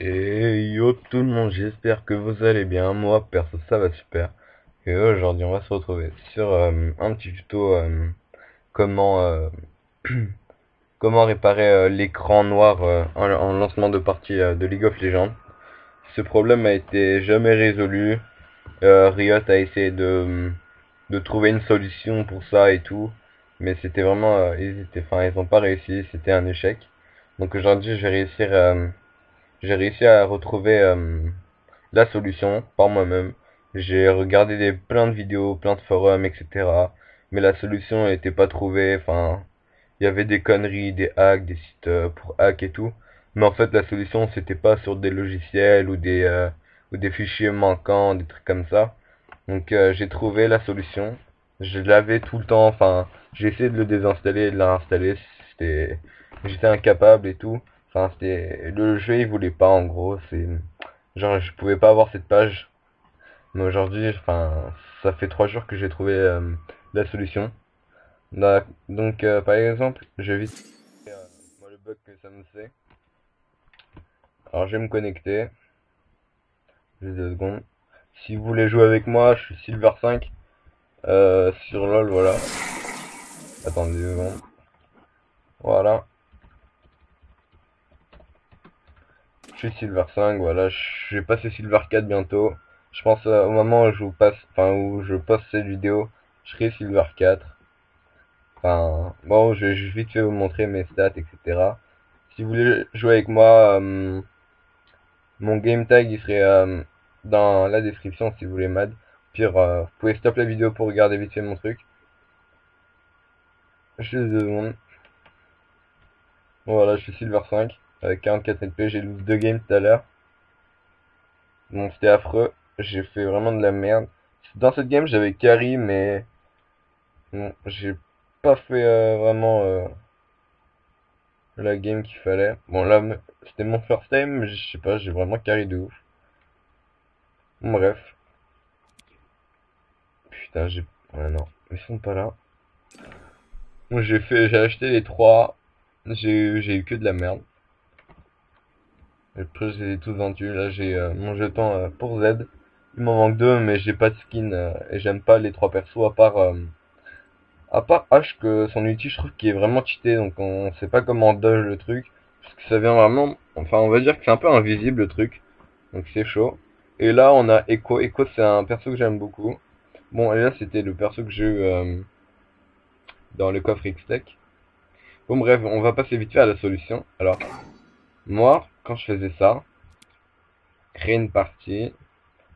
Et yo tout le monde, j'espère que vous allez bien. Moi perso ça va super. Et aujourd'hui on va se retrouver sur un petit tuto comment comment réparer l'écran noir en lancement de partie de League of Legends. Ce problème a été jamais résolu. Riot a essayé de trouver une solution pour ça et tout. Mais c'était vraiment ils ont pas réussi, c'était un échec. Donc aujourd'hui j'ai réussi à retrouver la solution par moi-même. J'ai regardé plein de vidéos, plein de forums, etc. Mais la solution n'était pas trouvée. Enfin, il y avait des conneries, des hacks, des sites pour hack et tout. Mais en fait, la solution, c'était pas sur des logiciels ou des fichiers manquants, des trucs comme ça. Donc, j'ai trouvé la solution. Je l'avais tout le temps. Enfin, j'ai essayé de le désinstaller et de l'installer. C'était, j'étais incapable et tout. Enfin, le jeu, il voulait pas en gros. C'est genre, je pouvais pas avoir cette page. Mais aujourd'hui, enfin, ça fait 3 jours que j'ai trouvé la solution. Donc, par exemple, je vais vite moi le bug que ça me fait. Alors, je vais me connecter. Juste 2 secondes. Si vous voulez jouer avec moi, je suis Silver 5 sur LoL, voilà. Attendez 2 secondes. Voilà. Je suis Silver 5, voilà. Je vais passer Silver 4 bientôt. Je pense au moment où je vous passe, enfin où je poste cette vidéo, je serai Silver 4. Enfin, bon, je vais vite fait vous montrer mes stats, etc. Si vous voulez jouer avec moi, mon game tag il serait dans la description si vous voulez mad. Pire, vous pouvez stop la vidéo pour regarder vite fait mon truc. Juste 2 secondes. Voilà, je suis Silver 5 avec 44 LP. J'ai lost 2 games tout à l'heure. Bon, c'était affreux. J'ai fait vraiment de la merde. Dans cette game, j'avais carry, mais bon, j'ai pas fait vraiment la game qu'il fallait. Bon, là, c'était mon first time, mais je sais pas, j'ai vraiment carry de ouf. Bon, bref. Putain, j'ai... Ouais, non, ils sont pas là. Bon, j'ai acheté les 3. J'ai eu que de la merde. Après, je les ai tous vendus. Là, j'ai mon jeton pour Z. Il m'en manque 2, mais j'ai pas de skin. Et j'aime pas les 3 persos, à part H, que son ulti, je trouve qu'il est vraiment cheaté. Donc, on sait pas comment dodge le truc. Parce que ça vient vraiment... Enfin, on va dire que c'est un peu invisible, le truc. Donc, c'est chaud. Et là, on a Echo. Echo, c'est un perso que j'aime beaucoup. Bon, et là, c'était le perso que j'ai eu dans le coffre X-Tech. Bon, bref, on va passer vite fait à la solution. Alors, moi, quand je faisais ça, créer une partie.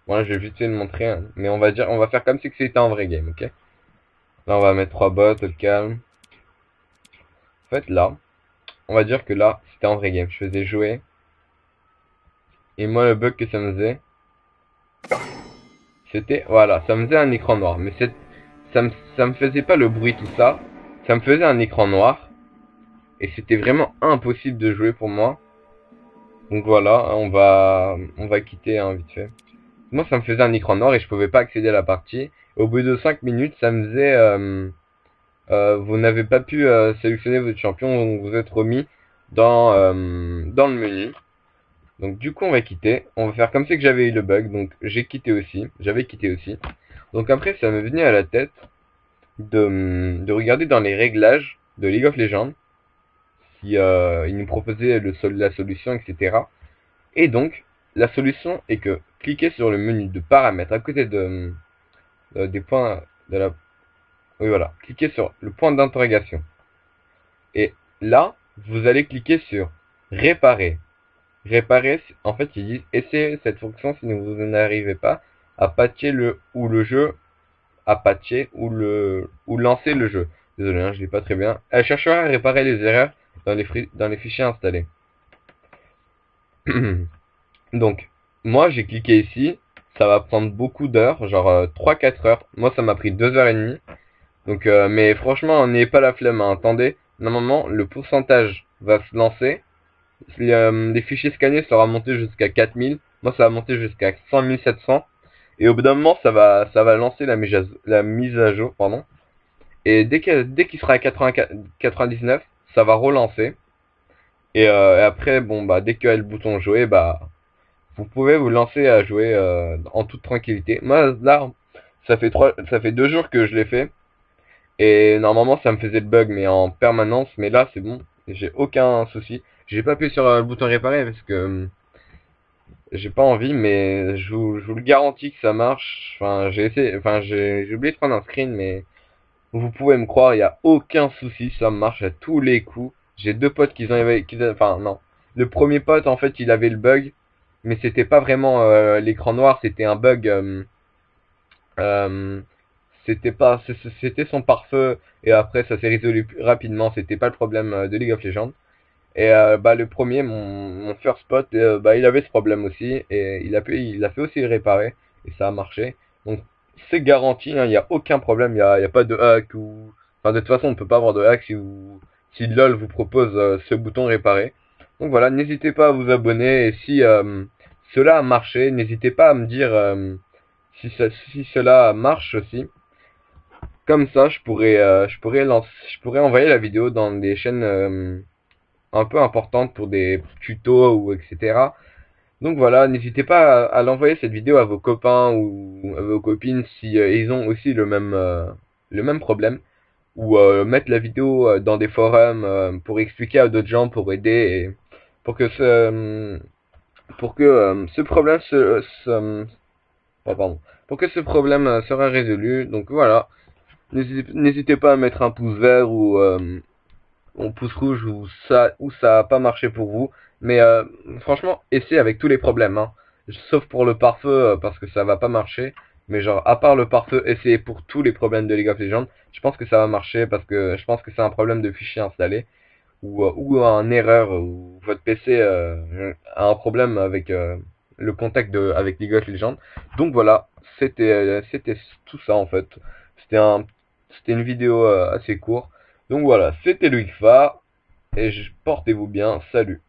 Moi, je vais vite fait le montrer, hein. Mais on va faire comme si c'était un vrai game, ok? Là, on va mettre 3 bots, au calme. En fait, là, on va dire que là, c'était un vrai game. Je faisais jouer. Et moi, le bug que ça me faisait, c'était, voilà, ça me faisait un écran noir. Mais ça me faisait pas le bruit, tout ça. Ça me faisait un écran noir. Et c'était vraiment impossible de jouer pour moi. Donc voilà, on va quitter, hein, vite fait. Moi, ça me faisait un écran noir et je pouvais pas accéder à la partie. Au bout de 5 minutes, ça me faisait... vous n'avez pas pu sélectionner votre champion, donc vous êtes remis dans le menu. Donc du coup, on va quitter. On va faire comme si que j'avais eu le bug. Donc j'ai quitté aussi. J'avais quitté aussi. Donc après, ça m'est venu à la tête de regarder dans les réglages de League of Legends si il nous proposait la solution, etc. Et donc, la solution est que cliquez sur le menu de paramètres à côté des points de la... Oui, voilà. Cliquez sur le point d'interrogation. Et là, vous allez cliquer sur réparer. Réparer, en fait, ils disent essayez cette fonction si vous n'arrivez pas à patcher le jeu, à patcher ou lancer le jeu. Désolé, hein, je lis pas très bien. Elle cherchera à réparer les erreurs dans les fichiers installés. Donc, moi, j'ai cliqué ici. Ça va prendre beaucoup d'heures, genre 3-4 heures. Moi, ça m'a pris 2 h 30. Donc, mais franchement, n'ayez pas la flemme, hein. Attendez, normalement, le pourcentage va se lancer. Les fichiers scannés sera monté jusqu'à 4000. Moi, ça va monter jusqu'à 5700. Et au bout d'un moment, ça va lancer la mise à jour, pardon. Et dès qu'il sera à 99, ça va relancer. Et après, bon, bah, dès qu'il y a le bouton jouer, bah, vous pouvez vous lancer à jouer en toute tranquillité. Moi là, ça fait 2 jours que je l'ai fait et normalement ça me faisait le bug mais en permanence, mais là c'est bon, j'ai aucun souci. J'ai pas appuyé sur le bouton réparer parce que j'ai pas envie, mais je vous le garantis que ça marche. Enfin, j'ai essayé, enfin j'ai oublié de prendre un screen, mais vous pouvez me croire, il y a aucun souci, ça marche à tous les coups. J'ai 2 potes enfin non, le premier pote en fait il avait le bug, mais c'était pas vraiment l'écran noir, c'était un bug. Euh, c'était pas, c'était son pare-feu et après ça s'est résolu rapidement. C'était pas le problème de League of Legends. Et bah le premier, mon first spot, bah il avait ce problème aussi et il a fait aussi le réparer et ça a marché. Donc c'est garanti, hein, il n'y a aucun problème, il y a pas de hack ou, enfin de toute façon on peut pas avoir de hack si LoL vous propose ce bouton réparer. Donc voilà, n'hésitez pas à vous abonner et si cela a marché, n'hésitez pas à me dire si cela marche aussi. Comme ça, je pourrais envoyer la vidéo dans des chaînes un peu importante pour des tutos ou etc. Donc voilà, n'hésitez pas à l'envoyer cette vidéo à vos copains ou à vos copines si ils ont aussi le même problème ou mettre la vidéo dans des forums pour expliquer à d'autres gens pour aider et pour que ce problème pour que ce problème sera résolu. Donc voilà, n'hésitez pas à mettre un pouce vert ou pouce rouge ou ça a pas marché pour vous. Mais franchement, essayez avec tous les problèmes, hein. Sauf pour le pare-feu parce que ça va pas marcher. Mais genre, à part le pare-feu, essayez pour tous les problèmes de League of Legends. Je pense que ça va marcher parce que je pense que c'est un problème de fichier installé ou un erreur ou votre PC a un problème avec le contact avec League of Legends. Donc voilà, c'était tout ça en fait. C'était c'était une vidéo assez courte. Donc voilà, c'était Luifa et portez-vous bien, salut.